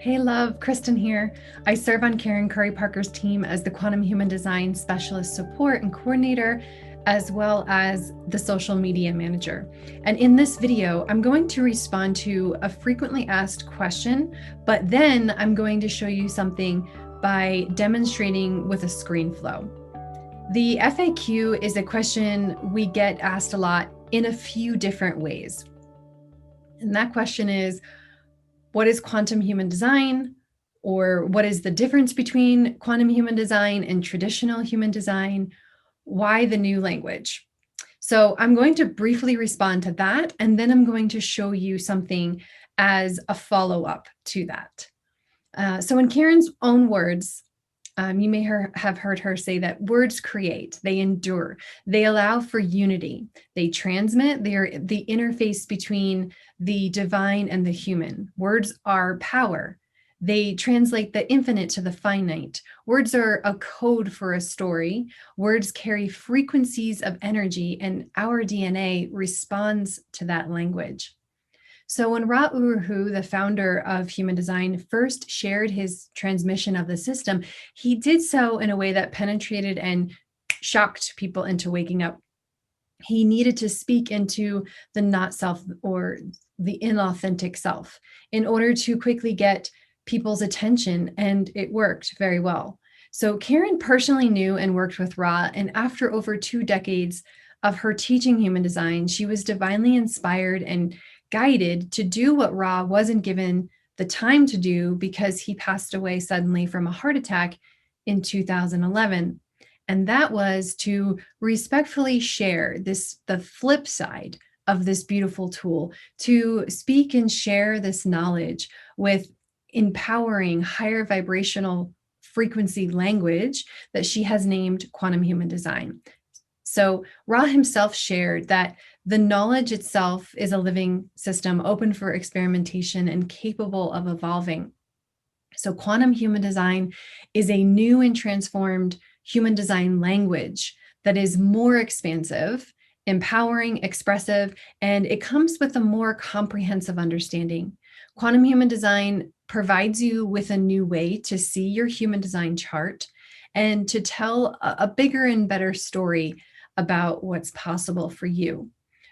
Hey love, Kristin here. I serve on Karen Curry Parker's team as the Quantum Human Design Specialist Support and Coordinator, as well as the Social Media Manager. And in this video, I'm going to respond to a frequently asked question, but then I'm going to show you something by demonstrating with a screen flow. The FAQ is a question we get asked a lot in a few different ways. And that question is, what is quantum human design? Or what is the difference between quantum human design and traditional human design? Why the new language? So I'm going to briefly respond to that, and then I'm going to show you something as a follow-up to that. So in Karen's own words, you may have heard her say that words create, they endure, they allow for unity, they transmit, they're the interface between the divine and the human. Words are power. They translate the infinite to the finite. Words are a code for a story. Words carry frequencies of energy, and our DNA responds to that language. So when Ra Uru Hu, the founder of human design, first shared his transmission of the system, he did so in a way that penetrated and shocked people into waking up. He needed to speak into the not self or the inauthentic self in order to quickly get people's attention, and it worked very well. So Karen personally knew and worked with Ra, and after over 2 decades of her teaching human design, she was divinely inspired and guided to do what Ra wasn't given the time to do because he passed away suddenly from a heart attack in 2011. And that was to respectfully share the flip side of this beautiful tool, to speak and share this knowledge with empowering higher vibrational frequency language that she has named quantum human design. So Ra himself shared that the knowledge itself is a living system open for experimentation and capable of evolving. So quantum human design is a new and transformed human design language that is more expansive, empowering, expressive, and it comes with a more comprehensive understanding. Quantum human design provides you with a new way to see your human design chart and to tell a bigger and better story about what's possible for you.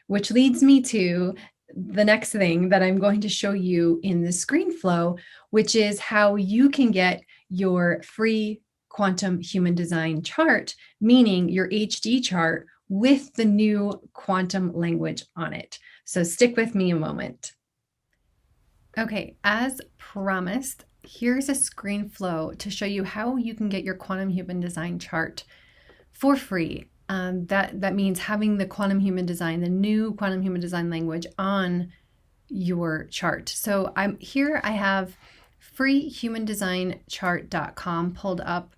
Which leads me to the next thing that I'm going to show you in the screen flow, which is how you can get your free quantum human design chart, meaning your HD chart with the new quantum language on it. So stick with me a moment. Okay, as promised, here's a screen flow to show you how you can get your quantum human design chart for free. That means having the quantum human design, the new quantum human design language on your chart. So I have freehumandesignchart.com pulled up.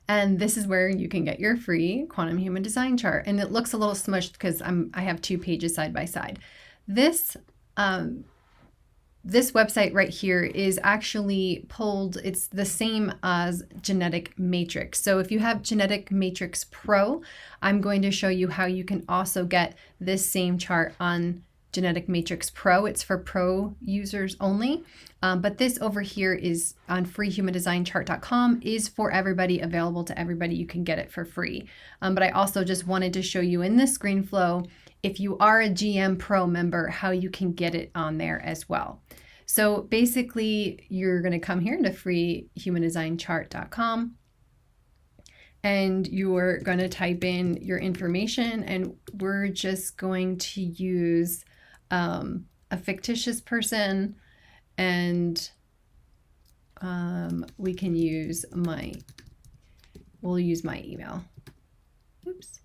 And this is where you can get your free quantum human design chart. And it looks a little smushed because I have 2 pages side by side. This website right here is actually pulled, it's the same as Genetic Matrix. So if you have Genetic Matrix Pro, I'm going to show you how you can also get this same chart on Genetic Matrix Pro. It's for pro users only. But this over here is on freehumandesignchart.com, is for everybody, available to everybody. You can get it for free. But I also just wanted to show you in this screen flow, if you are a GM Pro member, how you can get it on there as well. So basically, you're going to come here into freehumandesignchart.com and you're going to type in your information, and we're just going to use a fictitious person, and we can use we'll use my email. Oops.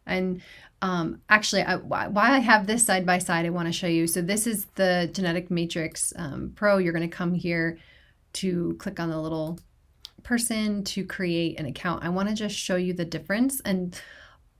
And actually, while I have this side by side, I want to show you. So this is the Genetic Matrix Pro. You're going to come here to click on the little person to create an account. I want to just show you the difference, and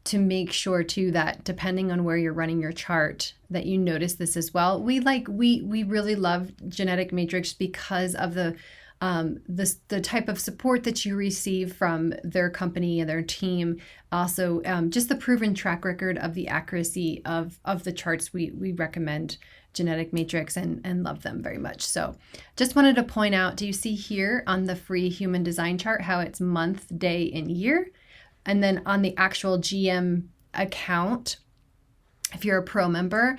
to make sure too that depending on where you're running your chart, that you notice this as well. We really love Genetic Matrix because of the the type of support that you receive from their company and their team. Also, just the proven track record of the accuracy of the charts. We recommend Genetic Matrix and love them very much. So just wanted to point out, do you see here on the free human design chart how it's month, day, and year? And then on the actual GM account, if you're a pro member,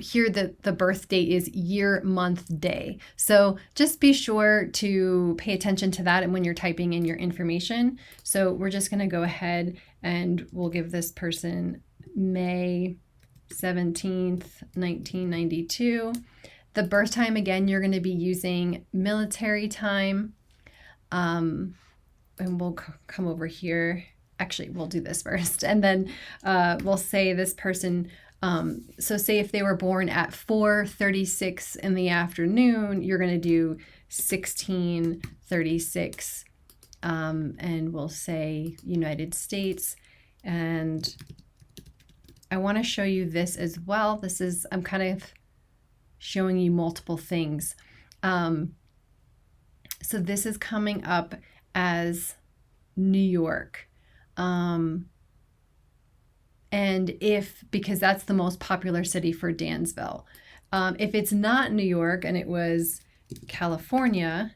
here the birth date is year, month, day. So just be sure to pay attention to that and when you're typing in your information. So we're just going to go ahead and we'll give this person May 17th, 1992. The birth time, again, you're going to be using military time. And we'll come over here. Actually, we'll do this first. And then we'll say this person, so say if they were born at 4:36 in the afternoon, you're going to do 16:36. And we'll say United States. And I want to show you this as well. I'm kind of showing you multiple things. So this is coming up as New York. And because that's the most popular city for Dansville. If it's not New York and it was California,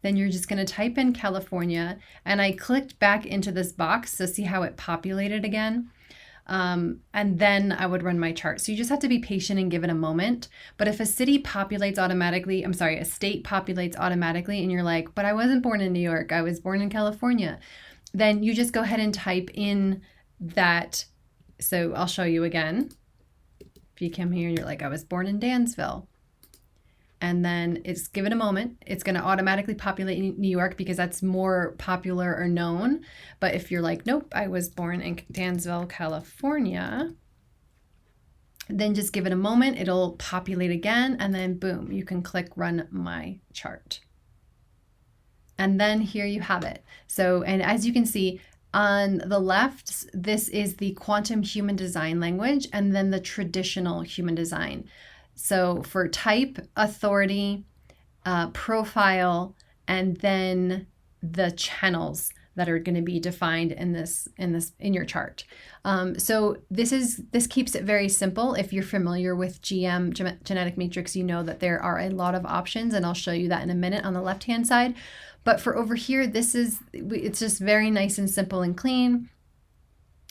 then you're just going to type in California. And I clicked back into this box to see how it populated again. And then I would run my chart. So you just have to be patient and give it a moment. But if a state populates automatically, and you're like, but I wasn't born in New York, I was born in California, then you just go ahead and type in that. So I'll show you again. If you come here and you're like, I was born in Dansville. And then give it a moment. It's going to automatically populate New York because that's more popular or known. But if you're like, nope, I was born in Dansville, California, then just give it a moment. It'll populate again. And then boom, you can click run my chart. And then here you have it. So, and as you can see on the left, this is the quantum human design language and then the traditional human design. So for type, authority, profile, and then the channels that are going to be defined in your chart. So this keeps it very simple. If you're familiar with Genetic Matrix, you know that there are a lot of options, and I'll show you that in a minute on the left-hand side. But for over here, it's just very nice and simple and clean.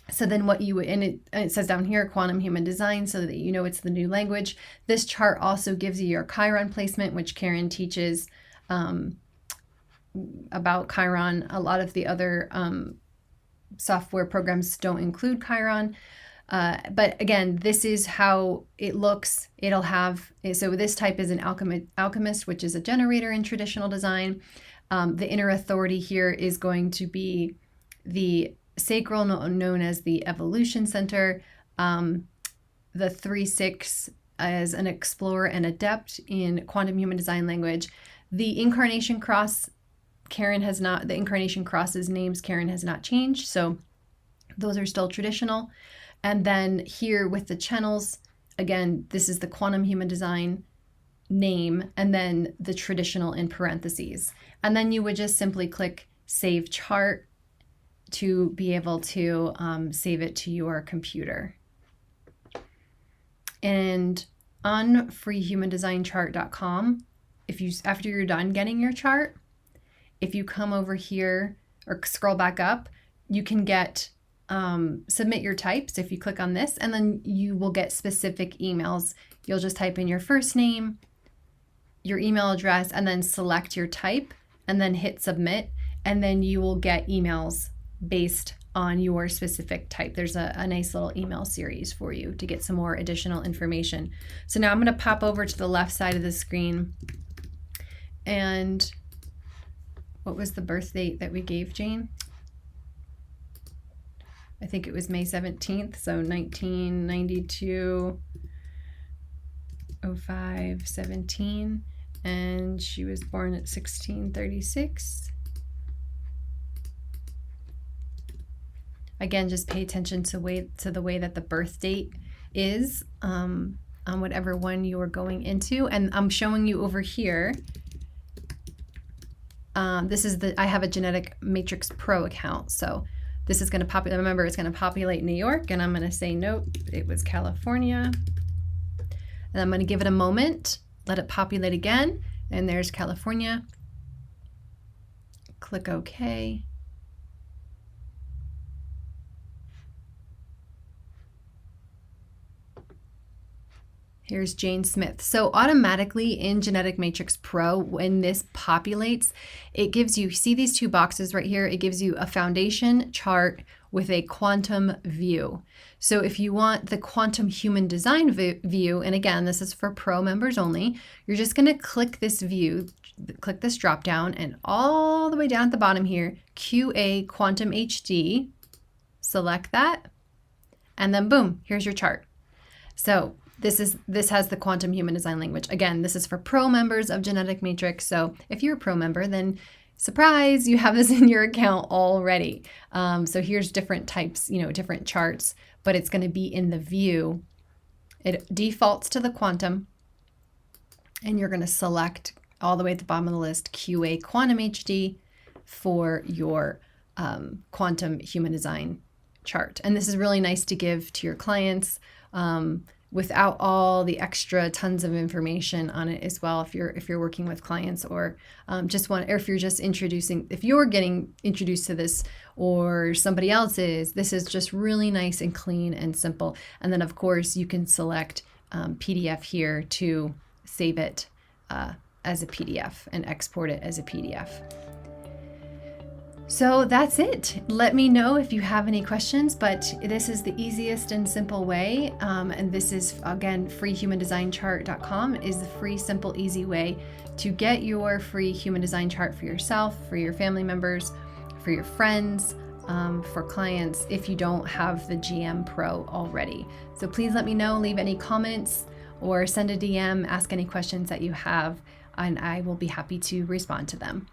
So then it says down here, quantum human design, so that you know it's the new language. This chart also gives you your Chiron placement, which Karen teaches about Chiron. A lot of the other software programs don't include Chiron. But again, this is how it looks. So this type is an alchemist, which is a generator in traditional design. The inner authority here is going to be the sacral, known as the evolution center. The 3-6 as an explorer and adept in quantum human design language. The incarnation cross, the incarnation cross's names Karen has not changed. So those are still traditional. And then here with the channels, again, this is the quantum human design name and then the traditional in parentheses. And then you would just simply click save chart to be able to save it to your computer. And on freehumandesignchart.com, after you're done getting your chart, if you come over here or scroll back up, you can get submit your types if you click on this, and then you will get specific emails. You'll just type in your first name, your email address, and then select your type and then hit submit, and then you will get emails based on your specific type. There's a nice little email series for you to get some more additional information. So now I'm going to pop over to the left side of the screen. And what was the birth date that we gave Jane? I think it was May 17th. So 1992, 05, 17. And she was born at 1636. Again, just pay attention to the way that the birth date is on on whatever one you are going into. And I'm showing you over here. This is I have a Genetic Matrix Pro account. So this is going to populate. Remember, it's going to populate New York, and I'm going to say, nope, it was California. And I'm going to give it a moment, let it populate again. And there's California. Click OK. Here's Jane Smith. So automatically in Genetic Matrix Pro, when this populates, it gives you, see these two boxes right here? It gives you a foundation chart with a quantum view. So if you want the quantum human design view, and again, this is for Pro members only, you're just gonna click this view, click this drop down, and all the way down at the bottom here, QA Quantum HD, select that, and then boom, here's your chart. So this has the quantum human design language. Again, this is for Pro members of Genetic Matrix. So if you're a Pro member, then surprise, you have this in your account already. So here's different types, different charts, but it's going to be in the view. It defaults to the quantum, and you're going to select all the way at the bottom of the list, QA Quantum HD for your quantum human design chart. And this is really nice to give to your clients without all the extra tons of information on it as well. If you're working with clients, or if you're just if you're getting introduced to this, or somebody else is, this is just really nice and clean and simple. And then of course you can select PDF here to save it as a PDF and export it as a PDF. So that's it. Let me know if you have any questions, but this is the easiest and simple way. And this is, again, freehumandesignchart.com is the free, simple, easy way to get your free human design chart for yourself, for your family members, for your friends, for clients, if you don't have the GM Pro already. So please let me know, leave any comments, or send a DM, ask any questions that you have, and I will be happy to respond to them.